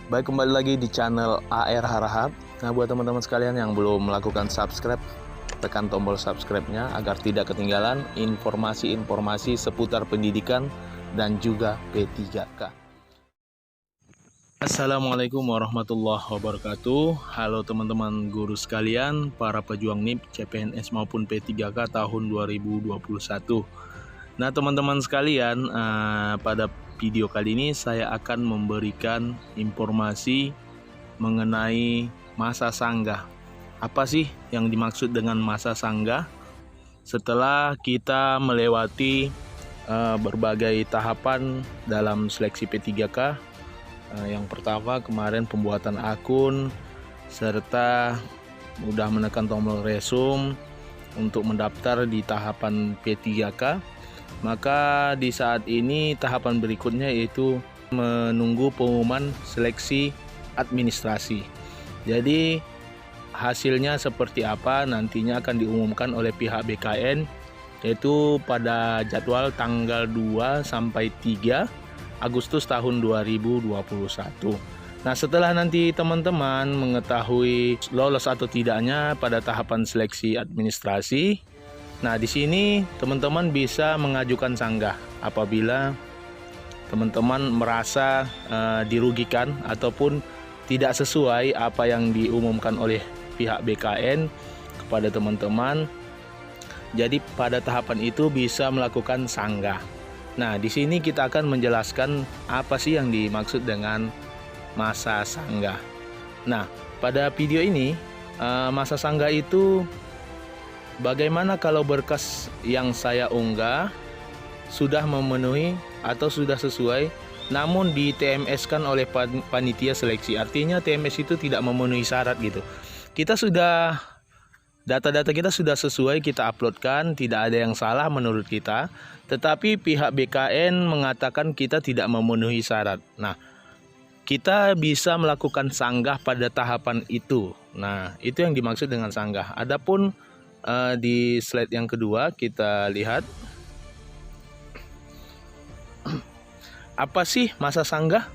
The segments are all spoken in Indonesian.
Baik, kembali lagi di channel AR Harahap. Nah, buat teman-teman sekalian yang belum melakukan subscribe, tekan tombol subscribe-nya agar tidak ketinggalan informasi-informasi seputar pendidikan dan juga P3K. Assalamualaikum warahmatullahi wabarakatuh. Halo teman-teman guru sekalian, para pejuang NIP, CPNS maupun P3K tahun 2021. Nah, teman-teman sekalian, pada video kali ini saya akan memberikan informasi mengenai masa sanggah. Apa sih yang dimaksud dengan masa sanggah? Setelah kita melewati berbagai tahapan dalam seleksi P3K, yang pertama kemarin pembuatan akun, serta mudah menekan tombol resume untuk mendaftar di tahapan P3K. Maka di saat ini tahapan berikutnya yaitu menunggu pengumuman seleksi administrasi. Jadi hasilnya seperti apa nantinya akan diumumkan oleh pihak BKN, yaitu pada jadwal tanggal 2 sampai 3 Agustus tahun 2021. Nah, setelah nanti teman-teman mengetahui lolos atau tidaknya pada tahapan seleksi administrasi, nah di sini teman-teman bisa mengajukan sanggah apabila teman-teman merasa dirugikan ataupun tidak sesuai apa yang diumumkan oleh pihak BKN kepada teman-teman. Jadi pada tahapan itu bisa melakukan sanggah. Nah, di sini kita akan menjelaskan apa sih yang dimaksud dengan masa sanggah. Nah, pada video ini masa sanggah itu bagaimana kalau berkas yang saya unggah sudah memenuhi atau sudah sesuai namun di TMS-kan oleh panitia seleksi. Artinya TMS itu tidak memenuhi syarat gitu. Kita sudah data-data kita sudah sesuai, kita uploadkan, tidak ada yang salah menurut kita, tetapi pihak BKN mengatakan kita tidak memenuhi syarat. Nah, kita bisa melakukan sanggah pada tahapan itu. Nah, itu yang dimaksud dengan sanggah. Adapun di slide yang kedua kita lihat apa sih masa sanggah?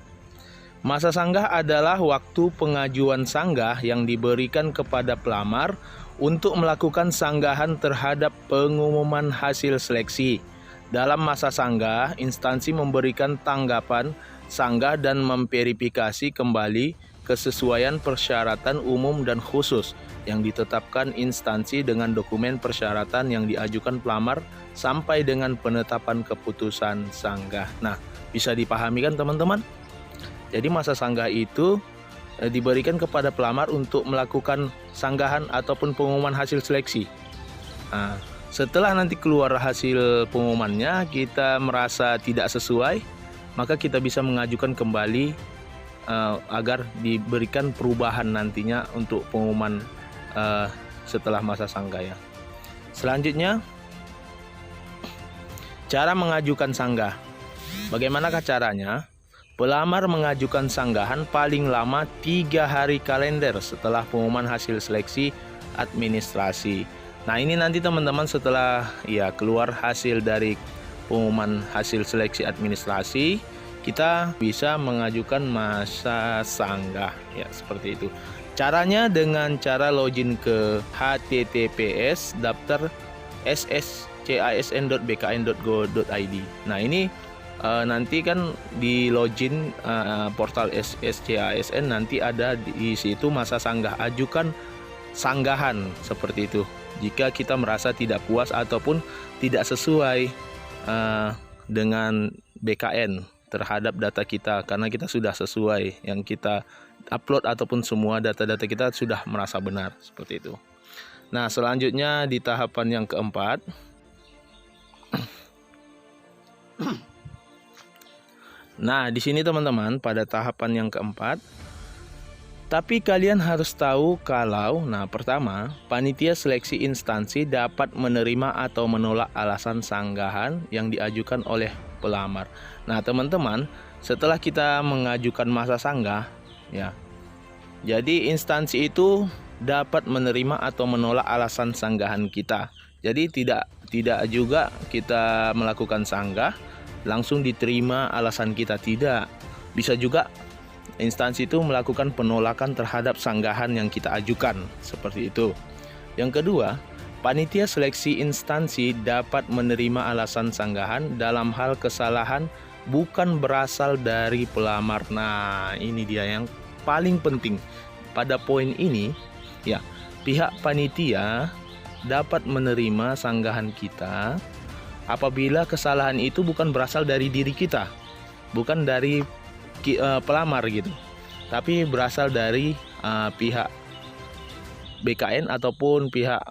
Masa sanggah adalah waktu pengajuan sanggah yang diberikan kepada pelamar untuk melakukan sanggahan terhadap pengumuman hasil seleksi. Dalam masa sanggah, instansi memberikan tanggapan sanggah dan memverifikasi kembali kesesuaian persyaratan umum dan khusus yang ditetapkan instansi dengan dokumen persyaratan yang diajukan pelamar sampai dengan penetapan keputusan sanggah. Nah, bisa dipahami kan teman-teman? Jadi masa sanggah itu diberikan kepada pelamar untuk melakukan sanggahan ataupun pengumuman hasil seleksi. Nah, setelah nanti keluar hasil pengumumannya, kita merasa tidak sesuai, maka kita bisa mengajukan kembali agar diberikan perubahan nantinya untuk pengumuman setelah masa sanggah ya. Selanjutnya, cara mengajukan sanggah. Bagaimanakah caranya? Pelamar mengajukan sanggahan paling lama 3 hari kalender setelah pengumuman hasil seleksi administrasi. Nah, ini nanti teman-teman setelah ya keluar hasil dari pengumuman hasil seleksi administrasi, kita bisa mengajukan masa sanggah ya, seperti itu. Caranya dengan cara login ke https daftar sscisn.bkn.go.id. Nah, ini nanti kan di login portal SSCASN nanti ada di situ masa sanggah, ajukan sanggahan seperti itu jika kita merasa tidak puas ataupun tidak sesuai dengan BKN terhadap data kita, karena kita sudah sesuai yang kita upload ataupun semua data-data kita sudah merasa benar seperti itu. Nah, selanjutnya di tahapan yang keempat, nah, di sini teman-teman pada tahapan yang keempat, tapi kalian harus tahu kalau, nah pertama, panitia seleksi instansi dapat menerima atau menolak alasan sanggahan yang diajukan oleh pelamar. Nah, teman-teman, setelah kita mengajukan masa sanggah, ya, jadi instansi itu dapat menerima atau menolak alasan sanggahan kita. Jadi tidak juga kita melakukan sanggah langsung diterima alasan kita, tidak. Bisa juga instansi itu melakukan penolakan terhadap sanggahan yang kita ajukan, seperti itu. Yang kedua, panitia seleksi instansi dapat menerima alasan sanggahan dalam hal kesalahan bukan berasal dari pelamar. Nah, ini dia yang paling penting. Pada poin ini, ya, pihak panitia dapat menerima sanggahan kita apabila kesalahan itu bukan berasal dari diri kita, bukan dari pelamar gitu, tapi berasal dari pihak BKN ataupun pihak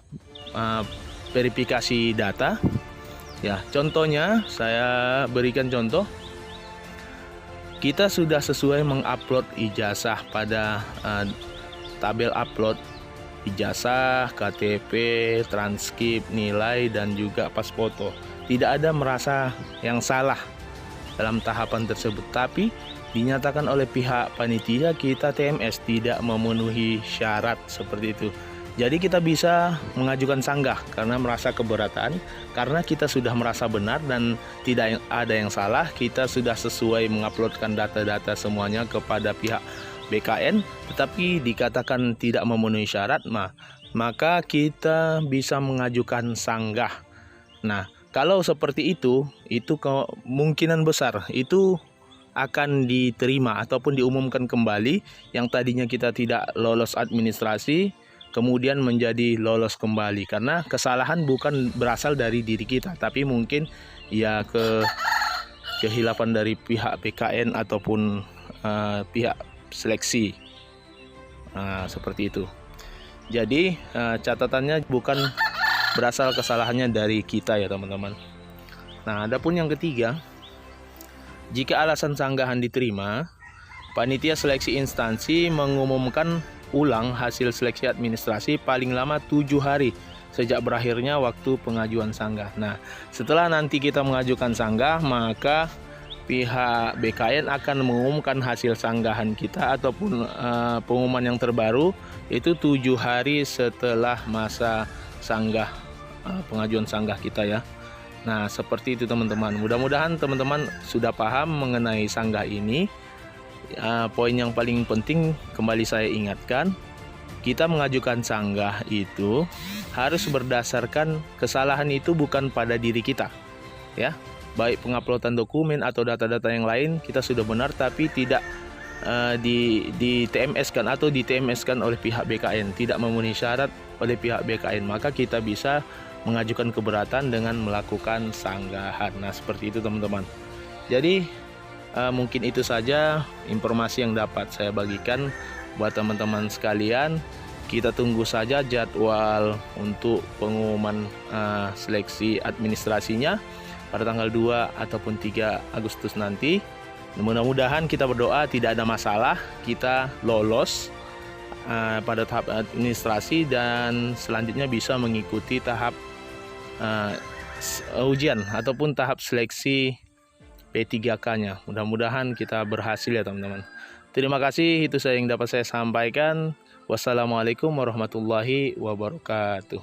verifikasi data. Ya, contohnya saya berikan contoh. Kita sudah sesuai mengupload ijazah pada tabel upload ijazah, KTP, transkrip, nilai, dan juga pas foto. Tidak ada merasa yang salah dalam tahapan tersebut, tapi dinyatakan oleh pihak panitia kita TMS tidak memenuhi syarat seperti itu. Jadi kita bisa mengajukan sanggah karena merasa keberatan, karena kita sudah merasa benar dan tidak ada yang salah. Kita sudah sesuai menguploadkan data-data semuanya kepada pihak BKN, tetapi dikatakan tidak memenuhi syarat, maka kita bisa mengajukan sanggah. Nah, kalau seperti itu kemungkinan besar itu akan diterima ataupun diumumkan kembali. Yang tadinya kita tidak lolos administrasi, kemudian menjadi lolos kembali, karena kesalahan bukan berasal dari diri kita, tapi mungkin ya kehilafan dari pihak BKN ataupun pihak seleksi. Seperti itu. Jadi catatannya bukan berasal kesalahannya dari kita ya teman-teman. Nah, adapun yang ketiga, jika alasan sanggahan diterima, panitia seleksi instansi mengumumkan ulang hasil seleksi administrasi paling lama 7 hari sejak berakhirnya waktu pengajuan sanggah. Nah, setelah nanti kita mengajukan sanggah, maka pihak BKN akan mengumumkan hasil sanggahan kita ataupun pengumuman yang terbaru itu 7 hari setelah masa sanggah, pengajuan sanggah kita ya. Nah, seperti itu teman-teman. Mudah-mudahan teman-teman sudah paham mengenai sanggah ini. Poin yang paling penting kembali saya ingatkan, kita mengajukan sanggah itu harus berdasarkan kesalahan itu bukan pada diri kita, ya. Baik penguploadan dokumen atau data-data yang lain kita sudah benar, tapi tidak di TMS-kan atau di TMS-kan oleh pihak BKN, tidak memenuhi syarat oleh pihak BKN, maka kita bisa mengajukan keberatan dengan melakukan sanggahan. Nah, seperti itu teman-teman. Jadi mungkin itu saja informasi yang dapat saya bagikan buat teman-teman sekalian. Kita tunggu saja jadwal untuk pengumuman seleksi administrasinya pada tanggal 2 ataupun 3 Agustus nanti. Mudah-mudahan kita berdoa tidak ada masalah, kita lolos pada tahap administrasi dan selanjutnya bisa mengikuti tahap ujian ataupun tahap seleksi P3K-nya. Mudah-mudahan kita berhasil ya teman-teman. Terima kasih, itu saya yang dapat saya sampaikan. Wassalamualaikum warahmatullahi wabarakatuh.